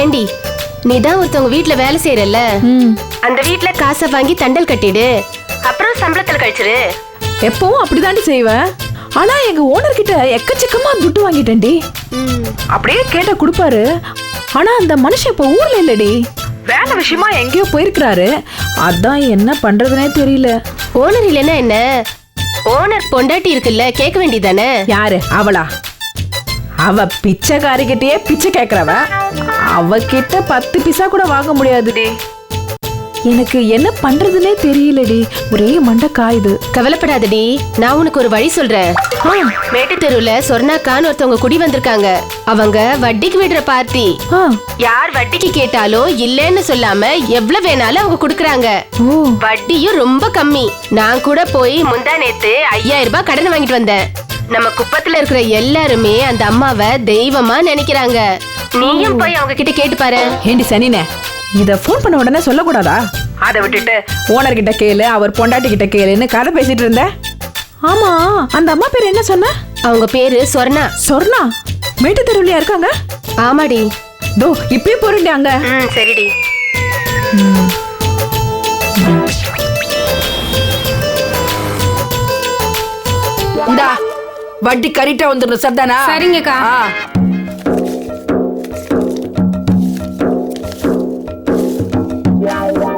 ஏண்டி நீதான் ஒருத்தவங்க வீட்டுல வேலை செய்யறல்ல, அந்த வீட்டுல காசை வாங்கி தண்டல் கட்டிடு, அப்புறம் சம்பளத்துல கழிச்சிரு. எப்பவும் அப்படிதாண்டி செய்வேன். ஆனா எங்க ஓனர் கிட்ட எக்கச்சக்கமா துட்டு வாங்கிட்டேன்டி. அப்படியே கேட்ட கொடுப்பாரு. ஆனா அந்த மனுஷன் இப்ப ஊர்ல இல்லடி, வேலை விஷயமா எங்கேயோ போயிருக்கிறாரு. அதான் என்ன பண்றதுனே தெரியல. ஓனர் இல்லைன்னா என்ன, ஓனர் பொண்டாட்டி இருக்குல்ல, கேட்க வேண்டியதானே. யாரு அவளா? அவ பிச்சைக்காரிக்கிட்டே பிச்சை கேக்குறவ. அவகிட்ட 10 பைசா கூட வாங்க முடியாதுடி. எனக்கு என்ன பண்றதுனே தெரியலடி, ஒரே மண்டை காயுது. கவலைப்படாதடி, நான் உனக்கு ஒரு வழி சொல்றேன். மேட்டு தெருவுல சொர்ணாக்கான்னு ஒருத்தவங்க குடி வந்திருக்காங்க. அவங்க வட்டிக்கு விடுற பார்ட்டி. யார் வட்டிக்கு கேட்டாலும் இல்லன்னு சொல்லாம எவ்வளவு வேணாலும் அவங்க குடுக்கறாங்க. வட்டியும் ரொம்ப கம்மி. நான் கூட போய் முந்தா நேத்து 5000 ரூபாய் கடன் வாங்கிட்டு வந்தேன். நம்ம குப்பத்துல இருக்கிற எல்லாருமே அந்த அம்மாவை தெய்வமா நினைக்கிறாங்க. நீயும் போய் அவங்க கிட்ட கேட்டு பாரு. ஏண்டி சனினே, இத போன் பண்ண உடனே சொல்லக்கூடாதா? அதை விட்டுட்டு ஓனர் கிட்ட கேளு, அவர் பொண்டாட்டி கிட்ட கேளுன்னு கதை பேசிட்டு இருந்த. ஆமா, அந்த அம்மா பேர் என்ன சொன்ன? அவங்க பேரு சொர்ணா. சொர்ணா மேட்டு தெருவுலயா இருக்காங்க? ஆமாடி. தோ இப்பயே போறேன்டி அங்க. சரிடி. இந்தா வட்டி கரெக்டா வந்துடும். சர்தானா? சரிங்கக்கா.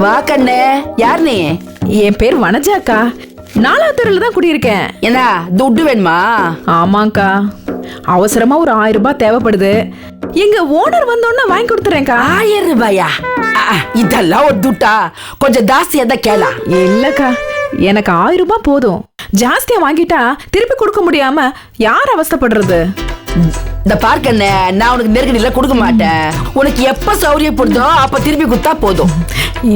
வா கண்ணே. யார் நீ? என் பேர் வனஜாக்கா. 4வது தெருல தான் குடியிருக்கேன். என்ன துட்டு வேணுமா? ஆமாக்கா, அவசரமா ஒரு 1000 ரூபாய் தேவைப்படுது. எங்க ஓனர் வந்தோன்னா வாங்கி கொடுத்துறேன்க்கா. 1000 ரூபாயா? இதெல்லாம் ஒரு துட்டா? கொஞ்சம் ஜாஸ்தியா தான் கேளா. இல்லக்கா, எனக்கு 1000 ரூபாய் போதும். ஜாஸ்தியா வாங்கிட்டா திருப்பி கொடுக்க முடியாம யார் அவஸ்தைப்படுறது? இந்த பார்க்கண்ணே, நான் உனக்கு நெருக்கடியில கொடுக்க மாட்டேன். உனக்கு எப்ப சௌரியப்படுதோ அப்ப திருப்பி கொடுத்தா போதும்.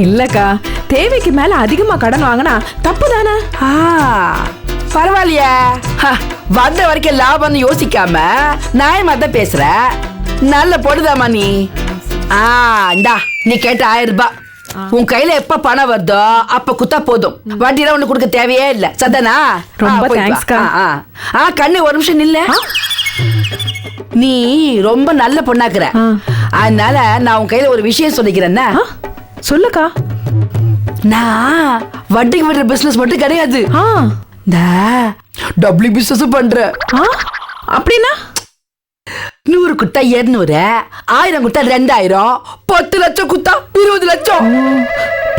இல்லக்கா, தேவைக்கு மேல அதிகமா கடன் வாங்கினா தப்பு தானே? பரவாயில்லையா, வந்த வரைக்கும் லாபம்னு யோசிக்காம நியாயமா தான் பேசுற. நல்ல பொழுதாமா நீ. இந்தா நீ கேட்ட 1000 ரூபாய் உன் கையில எப்ப பணம் வருதோ அப்ப குத்தா போதும். வட்டிலாம் ஒண்ணு கொடுக்க தேவையே இல்ல. சதானா? ரொம்ப தேங்க்ஸ்க்கா. கண்ணு ஒரு நிமிஷம் நில்ல. நீ ரொம்ப நல்ல பொண்ணாக்குற. அதனால நான் உன் கையில ஒரு விஷயம் சொல்லிக்கிறேன்னா. சொல்லுக்கா. நான் வட்டிக்கு விடுற பிசினஸ் மட்டும் கிடையாது, டபுள் பிசினஸ் பண்ற. அப்படின்னா 100 குத்தா 200, 1000 குத்தா 2000, 10 லட்சம் குத்தா 20 லட்சம்.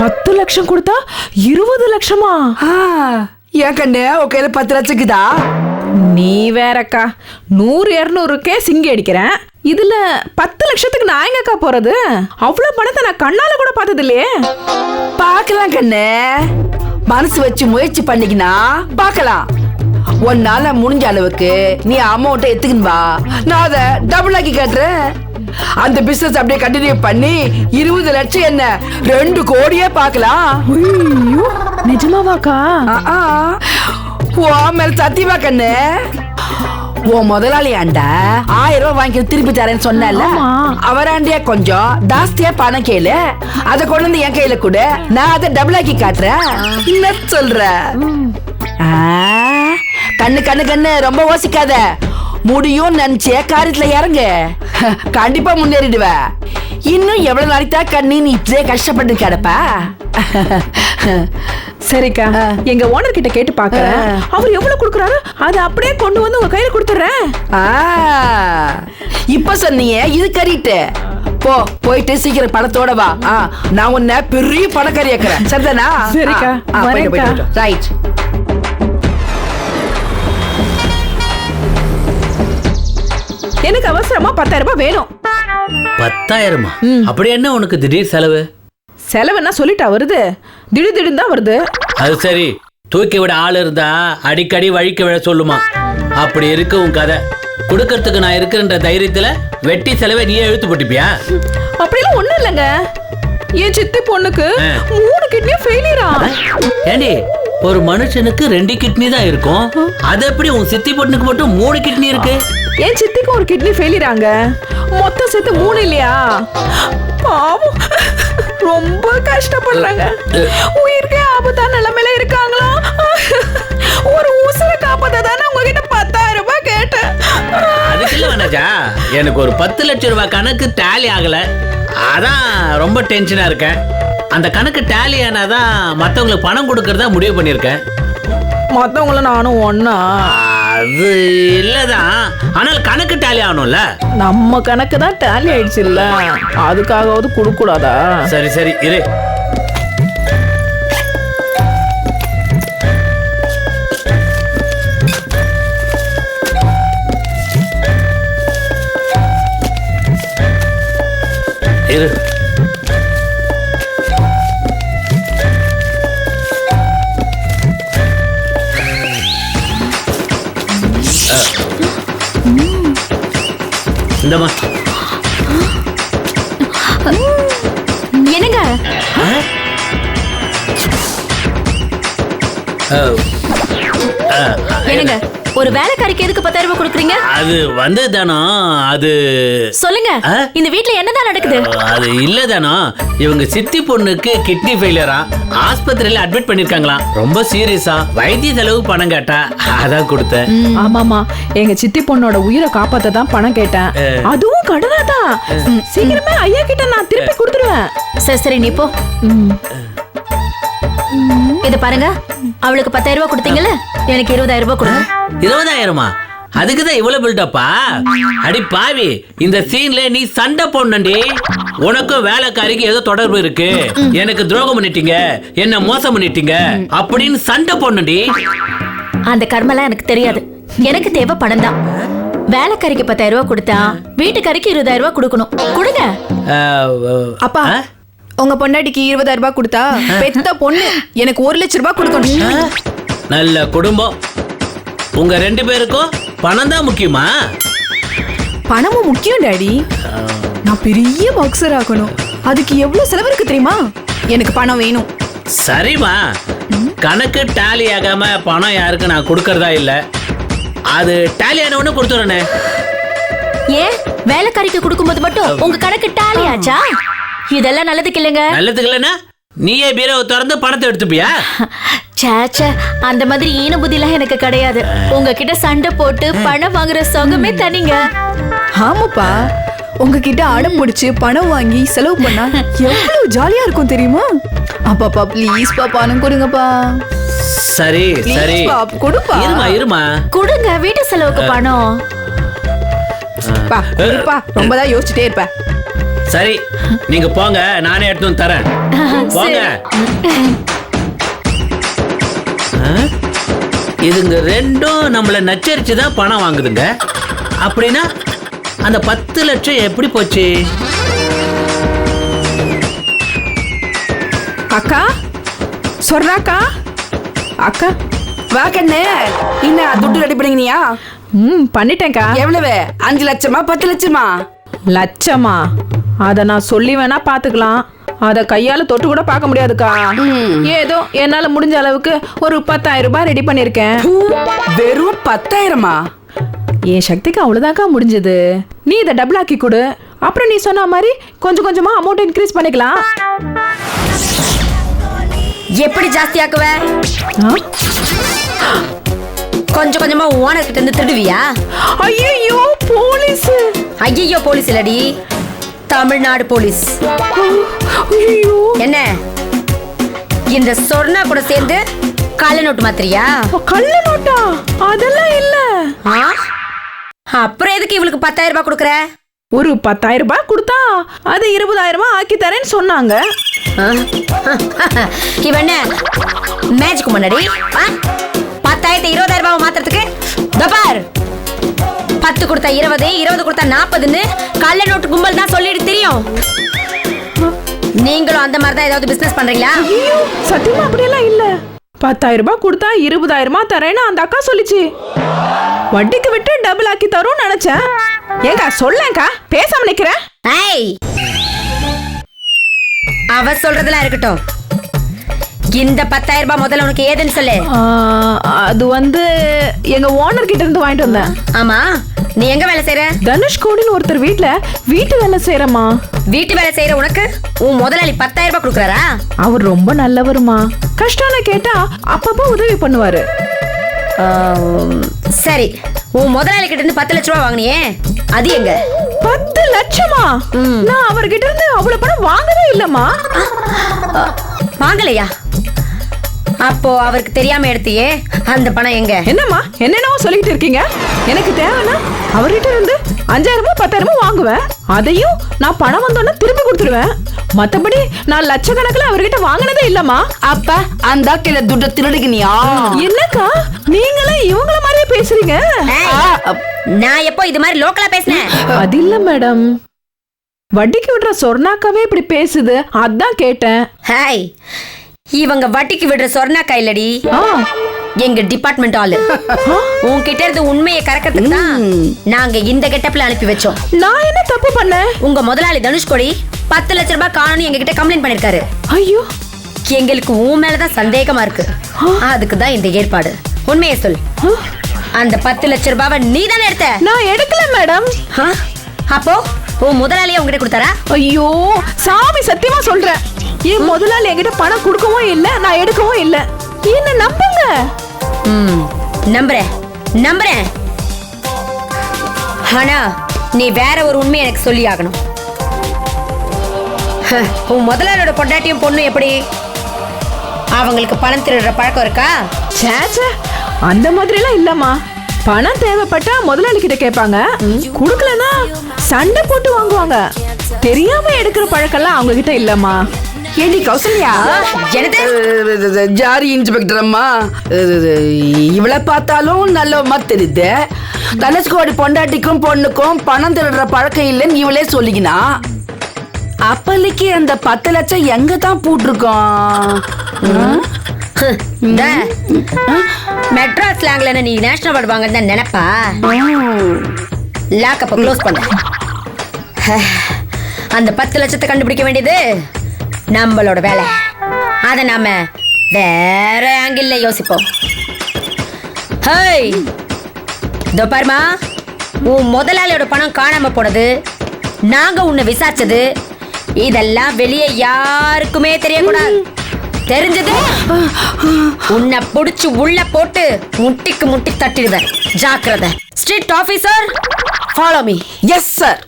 10 லட்சம் கொடுத்தா 20 லட்சமா? ஏன் கண்ணு உன் கையில 10 லட்சக்குதா? நீ வேறக்கா, 100 200க்கே சிங்கி அடிக்கிறேன். இதுல 10 லட்சத்துக்கு நான் எங்கக்கா போறது? அவ்வளவு பணத்தை நான் கண்ணால கூட பார்த்தது இல்லையே. பாக்கலாம் கண்ணு, மனசு வச்சு முயற்சி பண்ணிக்கினா பாக்கலாம். உன்னால முடிஞ்ச அளவுக்கு நீ அமௌண்ட்டை எடுத்துக்கின்னு வா, நான் அதை டபுள் ஆக்கி காட்டுறேன். அந்த பிசினஸ் அப்படியே கண்டினியூ பண்ணி 20 லட்சம் என்ன 2 கோடியே பாக்கலாம். நிஜமாவாக்கா? ஓ மேல சத்தியமா கண்ணு. உன் முதலாளியாண்டா 1000 ரூபாய் வாங்கி திருப்பி தரேன்னு சொன்னல, அவராண்டியா கொஞ்சம் ஜாஸ்தியா பணம் கேளு, அதை கொண்டு வந்து என் கையில கூட, நான் அதை டபுள் ஆக்கி காட்டுறேன். என்ன சொல்ற? கண்ணு கண்ணு கண்ணு ரொம்ப யோசிக்காத. முடியும் நினைச்சே காரியத்துல இறங்கு, கண்டிப்பா முன்னேறிடுவ. இன்னும் எவ்வளவு நாளைக்கு தான் கண்ணு நீ இப்படியே கஷ்டப்பட்டு கிடப்பா? சரிக்கா, எங்க ஓனர் கிட்ட கேட்டு பாக்குறேன். அவர் எவ்வளவு கொடுக்கறாரு அதை அப்படியே கொண்டு வந்து உங்க கையில கொடுத்துறேன். இப்ப சொன்னீங்க இது கறிட்டு. போயிட்டு சீக்கிரம் பணத்தோட வா. நான் உன்னை பெரிய பணக்காரி ஆக்குறேன். சரிதானா? சரிக்கா, ரைட். எனக்கு அவசரமா 10,000 ரூபாய் வேணும். 10,000? அப்படி என்ன உனக்கு திடீர் செலவு? செலவுன்னா சொல்லிட்டா வருது, திடீர்னு தான் வருது. அது சரி, தூக்கி விட ஆள் இருந்தா அடிக்கடி வழிக்க விட சொல்லுமா. அப்படி இருக்கு உன் கதை. கொடுக்கறதுக்கு நான் இருக்கிறன்ற தைரியத்துல வெட்டி செலவை நீயே இழுத்து போட்டுப்பியா? அப்படிலாம் ஒண்ணும் இல்லைங்க. என் சித்தி பொண்ணுக்கு 3 கிட்னி ஃபெயிலியரா. ஏண்டி, ஒரு மனுஷனுக்கு 2 கிட்னி தான் இருக்கும், அது எப்படி உன் சித்தி பொண்ணுக்கு மட்டும் 3 கிட்னி இருக்கு? என் சித்திக்கு ஒரு கிட்னி ஃபெயிலியராங்க, மொத்தம் சேர்த்து 3 இல்லையா? பாவம், ரொம்ப கஷ்டப்படுறாங்க. உயிருக்கு ஆபத்தான நிலைமையில இருக்காங்களா? ஒரு உசுரை காப்பாத்த தானே உங்ககிட்ட 10,000 ரூபாய் கேட்டேன். அதுக்கு இல்ல வனஜா, எனக்கு ஒரு 10 லட்சம் ரூபாய் கணக்கு டேலி ஆகல, அதான் ரொம்ப டென்ஷனா இருக்கேன். அந்த கணக்கு டேலி ஆனாதான் மத்தவங்களுக்கு பணம் கொடுக்கறதா முடிவு பண்ணிருக்கேன். மத்தவங்கள நானும் ஒன்னா. அது இல்லதான், ஆனால் கணக்கு டேலி ஆகணும்ல. நம்ம கணக்கு தான் டேலி ஆயிடுச்சு இல்ல, அதுக்காகவாவது கொடுக்க கூடாதா? சரி சரி இரு. இரு. இந்தம்மா. என்னங்க என்னங்க ஒரு வேலைக்காரிக்கு எதுக்கு 10,000 ரூபாய் கொடுக்குறீங்க? அது வந்து தானோ, அது சொல்லுங்க. இந்த வீட்ல என்னதான் நடக்குது? அது இல்ல தானோ, இவங்க சித்தி பொண்ணுக்கு கிட்னி ஃபெயிலியரா, ஆஸ்பத்திரியில அட்மிட் பண்ணிருக்காங்களாம். ரொம்ப சீரியஸா, வைத்திய செலவு பணம் கேட்டா, அதான் கொடுத்தேன். ஆமாமா, எங்க சித்தி பொண்ணோட உயிரை காப்பாத்த தான் பணம் கேட்டேன். அதுவும் கடனா தான். சீக்கிரமே ஐயா கிட்ட நான் திருப்பி கொடுத்துருவேன். சரி சரி நீ போ. இத பாருங்க, அவளுக்கு 10,000 ரூபாய் கொடுத்தீங்கல்ல, எனக்கு 20,000 ரூபாய் கொடுங்க. 20,000மா? அதுக்குதான் இவ்வளவு பில்டப்பா? அடி பாவி, இந்த சீன்ல நீ சண்டை போடணும்டி. உனக்கும் வேலைக்காரிக்கு ஏதோ தொடர்பு இருக்கு, எனக்கு துரோகம் பண்ணிட்டீங்க, என்ன மோசம் பண்ணிட்டீங்க அப்படின்னு சண்டை போடணும்டி. அந்த கர்மலாம் எனக்கு தெரியாது. எனக்கு தேவை பணம் தான். வேலைக்காரிக்கு 10,000 ரூபாய் கொடுத்தா வீட்டுக்காரிக்கு 20,000 ரூபாய் கொடுக்கணும். கொடுங்க. அப்பா, உங்க பொண்டாட்டிக்கு 20,000 ரூபாய் கொடுத்தா பெத்த பொண்ணு எனக்கு 1 லட்சம் ரூபாய் கொடுக்கணும். நல்ல குடும்பம். உங்க 2 பேருக்கும் பணம் தான் முக்கியமா? பணமும் முக்கியம் டாடி. நான் பெரிய பாக்ஸர் ஆகணும், அதுக்கு எவ்வளவு செலவு இருக்கு தெரியுமா? எனக்கு பணம் வேணும். சரிமா, கணக்கு டேலி ஆகாம பணம் யாருக்கு நான் கொடுக்கறதா இல்ல. அது டேலி ஆனவனு கொடுத்துறேனே. ஏன் வேலைக்காரிக்கு கொடுக்கும்போது மட்டும் உங்க கணக்கு டாலி ஆச்சா? இதெல்லாம் நல்லதுக்கு இல்லைங்க. நல்லதுக்கு இல்லைன்னா நீயே பீரோவை திறந்து பணத்தை எடுத்துப்பியா? சேச்சே, அந்த மாதிரி ஈன புத்திலாம் எனக்கு கிடையாது. உங்ககிட்ட சண்டை போட்டு பணம் வாங்குற சுகமே தனிங்க. ஆமாப்பா, உங்ககிட்ட அடம் பிடிச்சு பணம் வாங்கி செலவு பண்ணா எவ்வளவு ஜாலியா இருக்கும் தெரியுமா? அப்பாப்பா ப்ளீஸ் பா, பணம் கொடுங்கப்பா. சரி சரி, Please பா, கொடுப்பா. இருமா. கொடுங்க, வீட்டு செலவுக்கு பணம். பா, கொடுப்பா. ரொம்ப தான் யோசிச்சுட்டே இருப்ப. சரி, நீங்க போங்க, நானே எடுத்து வந்து தரேன். போங்க. இதுங்க ரெண்டும் நம்மள நச்சரிச்சு தான் பணம் வாங்குதுங்க. அப்படின்னா அந்த 10 லட்சம் எப்படி போச்சு? அக்கா சொல்றாக்கா. அக்கா வா கண்ணு, என்ன துட்டு ரெடி பண்ணீங்கனியா? பண்ணிட்டேன்க்கா. எவ்வளவு? 5 லட்சமா 10 லட்சமா? லட்சமா? அத நான் சொல்லி வேணா பாத்துக்கலாம், அத கையால தொட்டு கூட பார்க்க முடியாதுக்கா. ஏதோ என்னால முடிஞ்ச அளவுக்கு ஒரு 10,000 ரூபாய் ரெடி பண்ணிருக்கேன். வெறும் 10,000மா? என் சக்திக்கு அவ்வளவுதான்க்கா முடிஞ்சது. நீ இதை டபுள் ஆக்கி கொடு, அப்புறம் நீ சொன்ன மாதிரி கொஞ்சம் கொஞ்சமா அமௌண்ட் இன்க்ரீஸ் பண்ணிக்கலாம். எப்படி ஜாஸ்தி ஆக்குவ? கொஞ்சம் கொஞ்சமா ஓனர் கிட்ட இருந்து திருடுவியா? ஐயோ போலீஸ்! ஐயோ போலீஸ் இல்லடி, தமிழ்நாடு போலீஸ். ஐயோ, என்ன இந்த சொர்ணா கூட சேர்ந்து கள்ள நோட்டு மாத்திரியா? கள்ள நோட்டா? அதெல்லாம் இல்ல. அப்புறம் எதுக்கு இவளுக்கு 10,000 ரூபாய் கொடுக்கற? ஒரு 10,000 ரூபாய் கொடுத்தா அது 20,000 ரூபாய் ஆக்கி தரேன்னு சொன்னாங்க. இவன் மேஜிக் முன்னாடி 10,000 20,000 ரூபாய் மாத்துறதுக்கு தபார் 10 கொடுத்தா 20, 20 கொடுத்தா 40ன்னு கள்ள நோட்டு கும்பல் தான் சொல்லிட்டு தெரியும். நீங்களும் அந்த மாதிரி தான் ஏதாவது பிசினஸ் பண்றீங்களா? ஐயோ, சத்தியமா அப்படியெல்லாம் இல்ல. 10,000 ரூபாய் கொடுத்தா 20,000 தரேன்னு அந்த அக்கா சொல்லிச்சு. வட்டிக்கு விட்டு டபுள் ஆக்கி தரும் நினைச்சேன். ஏங்கா சொல்லேங்கா, பேசாம நிக்கிறேன். ஏய், அவ சொல்றதெல்லாம் இருக்கட்டும். இந்த 10,000 ரூபாய் முதல்ல உனக்கு ஏதுன்னு சொல்லு. அது வந்து எங்க ஓனர் கிட்ட இருந்து வாங்கிட்டு வந்தேன். ஆமா, நீ எங்க வேலை செய்யற? தனுஷ்கோடின்னு ஒருத்தர் வீட்டு வேலை செய்யறமா. வீட்டு வேலை செய்யற உனக்கு உன் முதலாளி 10,000 ரூபாய் கொடுக்கறாரா? அவர் ரொம்ப நல்லவருமா. கஷ்டம்னு கேட்டா அப்பப்போ உதவி பண்ணுவாரு. சரி, உன் முதலாளி கிட்ட இருந்து 10 லட்சம் ரூபாய் வாங்கினியே, அது எங்க? 10 லட்சமா? நான் அவர்கிட்ட இருந்து அவ்வளவு பணம் வாங்கவே இல்லம்மா. வாங்கலையா? அப்போ அவருக்கு தெரியாம எடுத்தியே அந்த பணம் எங்க? என்னம்மா என்னென்னவோ சொல்லிட்டு இருக்கீங்க? எனக்கு தேவைன்னா அவர்கிட்ட இருந்து 5000 10,000 வாங்குவேன். அதையும் நான் பணம் வந்தோன்னு திருப்பி கொடுத்துருவேன். மத்தபடி நான் லட்சக்கணக்கில் அவர்கிட்ட வாங்கினதே இல்லம்மா. அப்ப அந்த கிட்ட துட்ட திருடுகினியா? என்னக்கா நீங்களே இவங்கள மாதிரியே பேசுறீங்க? நான் எப்போ இது மாதிரி லோக்கலா பேசினேன்? அது இல்ல மேடம், வட்டிக்கு விடுற சொர்ணாக்காவே இப்படி பேசுது, அதான் கேட்டேன். ஹாய், இவங்க வட்டிக்கு விடுற சொர்ணாக்கா இல்லடி, எங்க டிபார்ட்மெண்ட் ஆளு. உன்கிட்ட இருந்து உண்மையை கறக்கிறதுக்கு தான் நாங்க இந்த கெட்டப்ல அனுப்பி வச்சோம். நான் என்ன தப்பு பண்ணேன்? உங்க முதலாளி தனுஷ்கோடி 10 லட்சம் ரூபாய் காணும்னு எங்க கிட்ட கம்ப்ளைண்ட் பண்ணிருக்காரு. ஐயோ, எங்களுக்கு உன் மேலதான் சந்தேகமா இருக்கு. அதுக்கு தான் இந்த ஏற்பாடு. உண்மையை சொல், அந்த 10 லட்சம் ரூபாவை நீ தானே எடுத்த? நான் எடுக்கல மேடம். அப்போ உன் முதலாளியை உங்ககிட்ட கொடுத்தாரா? ஐயோ சாமி சத்தியமா சொல்றேன், என் முதலாளி என்கிட்ட பணம் கொடுக்கவும் இல்ல, நான் எடுக்கவும் இல்ல. என்ன நம்புங்க. நம்புறேன். ஆனா நீ வேற ஒரு உண்மை எனக்கு சொல்லி ஆகணும். உன் முதலாளியோட பொண்டாட்டியும் பொண்ணு எப்படி? அவங்களுக்கு பணம் திருடுற பழக்கம் இருக்கா? சேச்சே, அந்த மாதிரி எல்லாம் இல்லம்மா. பணம் தேவைப்பட்டா முதலாளி கிட்ட கேட்பாங்க, குடுக்கலனா சண்டை போட்டு வாங்குவாங்க. தெரியாம எடுக்கிற பழக்கம்லாம் அவங்க கிட்ட இல்லம்மா. ஏடி கௌசல்யா, ஜாரி இன்ஸ்பெக்டர் அம்மா, இவளை பார்த்தாலும் நல்லவமா தெரியுது. தனுஷ்கோடி பொண்டாட்டிக்கும் பொண்ணுக்கும் பணம் திருடுற பழக்கம் இல்லைன்னு இவளே சொல்லிக்கினா, அப்பலிக்கு அந்த 10 லட்சம் எங்க தான் போட்டிருக்கோம்? மெட்ராஸ் ஸ்லாங்ல நீ நேஷனல் அவார்டு வாங்க தான் நினைப்பா? லாக்கப்ப க்ளோஸ் பண்ண. அந்த 10 லட்சத்தை கண்டுபிடிக்க வேண்டியது நம்மளோட வேலை. அதை நாம வேற ஆங்கிள் யோசிப்போம். ஹேய், இதோ பாருமா, உன் முதலாளியோட பணம் காணாம போனது, நாங்க உன்னை விசாரிச்சது, இதெல்லாம் வெளியே யாருக்குமே தெரியக்கூடாது. தெரிஞ்சது உன்னை புடிச்சு உள்ள போட்டு முட்டிக்கு முட்டி தட்டிடுவேன். ஜாக்கிரதை. Street officer, follow me. Yes sir.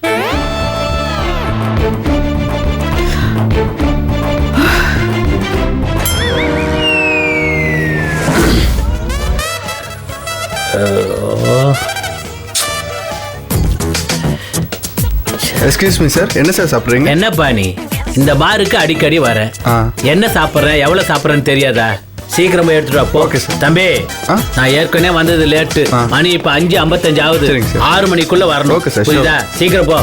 Excuse me sir, என்ன சார் சாப்பிட்றீங்க? என்னப்பா நீ இந்த பாருக்கு அடிக்கடி வர, என்ன சாப்பிட்றேன் எவ்வளவு சாப்பிட்றேன்னு தெரியாதா? சீக்கிரமா எடுத்துட்டு வா. Okay sir. தம்பி, நான் ஏற்கனவே வந்தது லேட்டு. மணி இப்ப 5:55 ஆகுது. 6 மணிக்குள்ள வரணும். ஓகே சார், புரியுதா? சீக்கிரம் போ.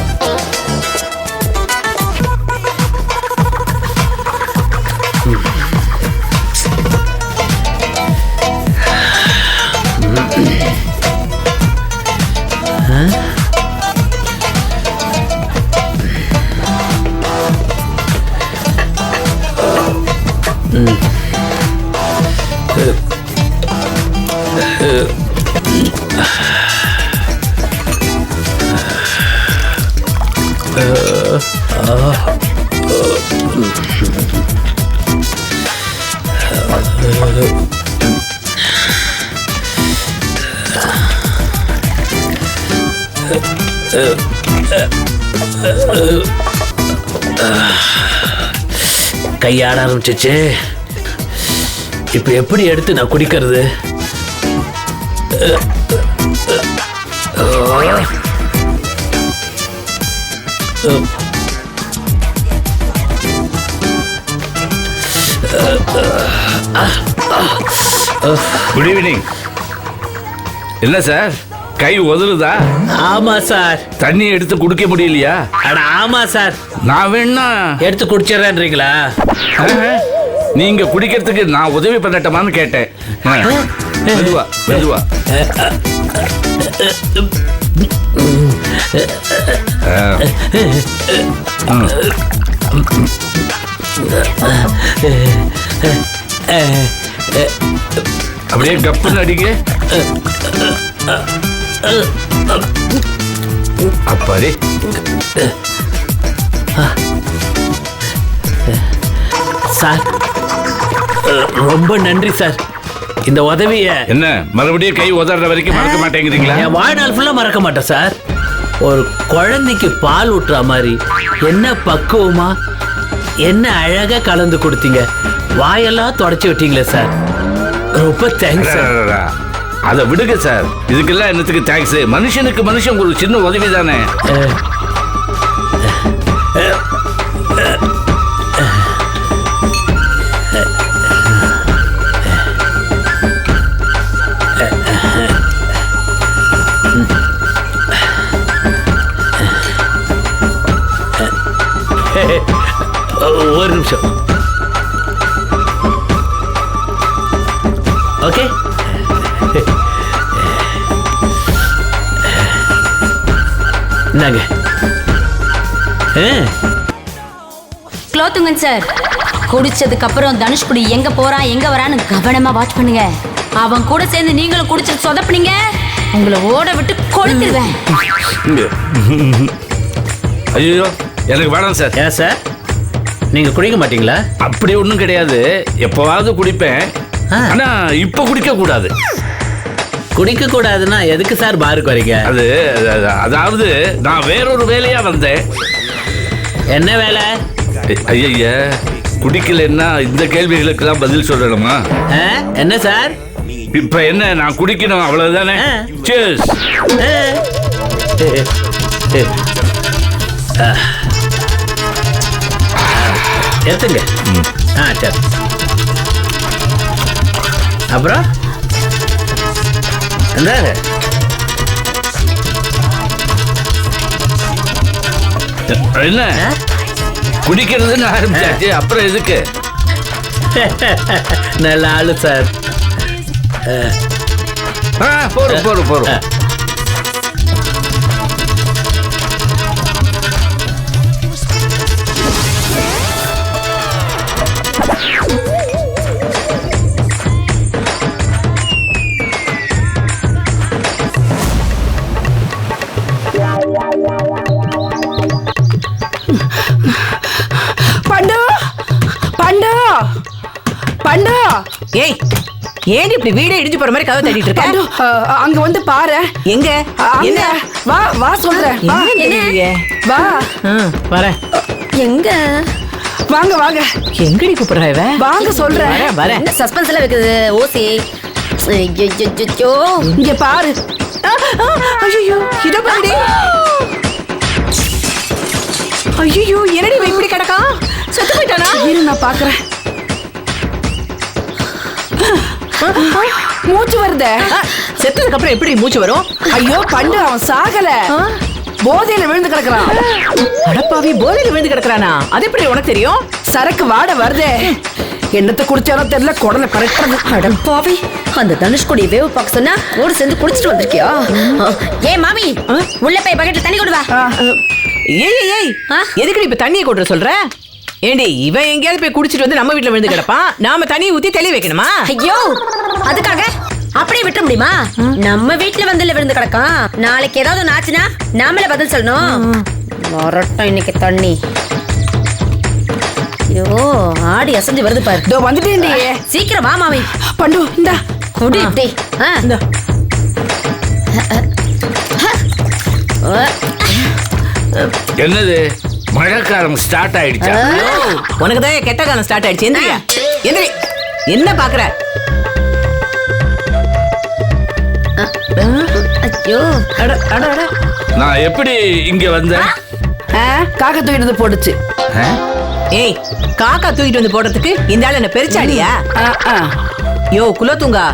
கையாட ஆரம்பிச்சிச்சு. இப்ப எப்படி எடுத்து நான் குடிக்கிறது? Good evening. என்ன சார், கை உதறுதா? ஆமா சார். தண்ணி எடுத்து குடிக்க முடியலையா? அட ஆமா சார். நான் வேணா எடுத்து குடிச்சிடறேன்றீங்களா? நீங்க குடிக்கிறதுக்கு நான் உதவி பண்ணட்டமான்னு கேட்டேன். மெதுவா மெதுவா. அப்படியே கப்புன்னு அடிங்க. அப்பாடி. சார், ரொம்ப நன்றி சார். இந்த உதவிய என்ன மறுபடியும் கை உதற வரைக்கும் மறக்க மாட்டேங்கிறீங்களா? என் வாழ்நாள் ஃபுல்லா மறக்க மாட்டேன் சார். ஒரு குழந்தைக்கு பால் ஊட்டுற மாதிரி என்ன பக்குவமா என்ன அழகா கலந்து கொடுத்தீங்க. வாயெல்லாம் தொடச்சி விட்டீங்களே சார், ரொம்ப தேங்க்ஸ் சார். அதை விடுங்க சார், இதுக்கெல்லாம் என்னத்துக்கு தேங்க்ஸ்? மனுஷனுக்கு மனுஷன் ஒரு சின்ன உதவி தானே. ஒரு நிமிஷம். ஓகே, நாங்க குலோத்துங்கன் சார், குடிச்சதுக்கு அப்புறம் தனுஷ்குடி எங்க போறான் எங்க வரான்னு கவனமா வாட்ச் பண்ணுங்க. அவன் கூட சேர்ந்து நீங்களும் குடிச்சிட்டு சொதப்புனீங்க, உங்களை ஓட விட்டு கொளுத்திடுவேன். ஐயோ, எனக்கு வேணாம் சார். ஏன் சார், நீங்க குடிக்க மாட்டீங்களா? அப்படி ஒன்றும் கிடையாது, எப்பவாவது குடிப்பேன். ஆனா இப்ப குடிக்க கூடாது. குடிக்க கூடாதுன்னா எதுக்கு சார் பாருக்கு வரீங்க? அதாவது நான் வேறொரு வேலையா வந்தேன். என்ன வேலை? ஐயா, குடிக்கலன்னா இந்த கேள்விகளுக்கெல்லாம் பதில் சொல்லணுமா? என்ன சார்? இப்ப என்ன, நான் குடிக்கணும் அவ்வளவுதானே? Cheers. எடுத்துங்க. சரி. அப்புறம் என்ன குடிக்கிறதுன்னு ஆரம்பிச்சாச்சு, அப்புறம் எதுக்கு? நல்ல ஆளு சார். போறோம் போறோம் போறோம். ஏய், ஏன் இப்படி வீடே இடிஞ்சு போற மாதிரி கதவை தட்டிட்டு இருக்க? அங்க வந்து பாரு. எங்க? என்ன? வா வா சொல்றேன். வா. வரேன். எங்க? வாங்க வாங்க. எங்கடி கூப்பிடுற இவ? வாங்க சொல்றேன். வரேன். என்ன சஸ்பென்ஸ் எல்லாம் வைக்குது ஓசி? ஐயோ, இங்க பாரு. ஐயோ, இத பாருடி. ஐயோ, என்னடி இவ இப்படி கிடக்கா? செத்து போயிட்டானா? இரு, நான் பாக்குறேன். மூச்சு வருதே. செத்ததுக்கு அப்புறம் எப்படி மூச்சு வரும்? ஐயோ பண்டு, அவன் சாகல, போதையில விழுந்து கிடக்குறான். அடப்பாவி, போதையில விழுந்து கிடக்குறானா? அது எப்படி உனக்கு தெரியும்? சரக்கு வாட வருதே. என்னத்தை குடிச்சாரோ தெரியல, குடல கரெக்டாது. அடப்பாவி, அந்த தனுஷ்குடி வேவ் பார்க்க சொன்னா ஓடி சேர்ந்து குடிச்சிட்டு வந்திருக்கியா? ஏய் மாமி, உள்ள போய் பக்கெட்ல தண்ணி கொண்டு வா. ஏய் ஏய், எதுக்கு இப்ப தண்ணியை கொண்டு சொல்ற? ஏண்டி, இவன் எங்கேயாவது போய் குடிச்சிட்டு வந்து நம்ம வீட்டுல விழுந்து கிடப்பான், நாம தண்ணியை ஊத்தி தெளி வைக்கணுமா? ஐயோ, அதுக்காக அப்படியே விட்ட முடியுமா? நம்ம வீட்டுல வந்து விழுந்து கிடக்கான், நாளைக்கு ஏதாவது ஒண்ணு ஆச்சுன்னா நாமளே பதில் சொல்லணும். வரட்டும் இன்னைக்கு தண்ணி. ஐயோ, ஆடி அசைஞ்சு வருது பாரு. இதோ வந்துட்டேன்டி. சீக்கிரம் வா மாமி. பண்டு, இந்தா குடி இப்படி. என்னது, மழைக்காலம் ஸ்டார்ட் ஆயிடுச்சா? உனக்கு தான் கெட்ட காலம் ஸ்டார்ட் ஆயிடுச்சு. எந்திரியா, எந்திரி. என்ன பாக்குற? ஐயோ, நான் எப்படி இங்க வந்தேன்? காக்க தூக்கிட்டு போடுச்சு. ஏய், காக்கா தூக்கிட்டு வந்து போடுறதுக்கு இந்த ஆள் என்ன பெருச்சாடியா? யோ குலோத்துங்கா,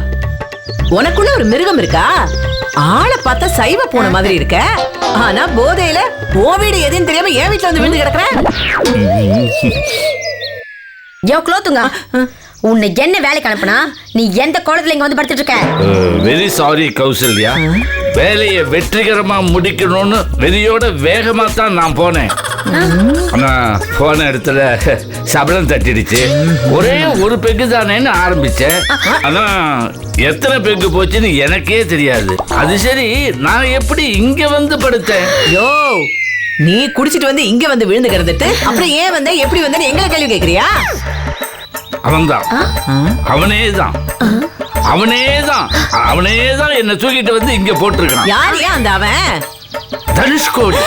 உனக்குள்ள ஒரு மிருகம் இருக்கா? ஆளை பார்த்தா சைவ போன மாதிரி இருக்க, ஆனா போதையில ஓ வீடு எதுன்னு தெரியாம என் வீட்டுல வந்து விழுந்து கிடக்குற. யோ குலோத்துங்கா, உன்னை என்ன வேலைக்கு அனுப்புனா நீ எந்த கோலத்துல இங்க வந்து படுத்துட்டு இருக்க? வெரி சாரி கௌசல்யா, வேலையை வெற்றிகரமா முடிக்கணும்னு வெறியோட வேகமா தான் நான் போனேன். ஆனா போன இடத்துல சபலம் தட்டிடுச்சு. ஒரே ஒரு பெக்கு தானேன்னு ஆரம்பிச்சேன், ஆனா எத்தனை பெக்கு போச்சுன்னு எனக்கே தெரியாது. அது சரி, நான் எப்படி இங்க வந்து படுத்தேன்? யோ, நீ குடிச்சிட்டு வந்து இங்க வந்து விழுந்து கிடந்துட்டு அப்புறம் ஏன் வந்த எப்படி வந்தேன்னு எங்களை கேள்வி கேக்குறியா? அவன்தான், அவனேதான் அவனேதான் அவனேதான் என்ன தூக்கிட்டு வந்து இங்க போட்டிருக்கான். யாரையா அந்த அவன்? தனுஷ்கோடி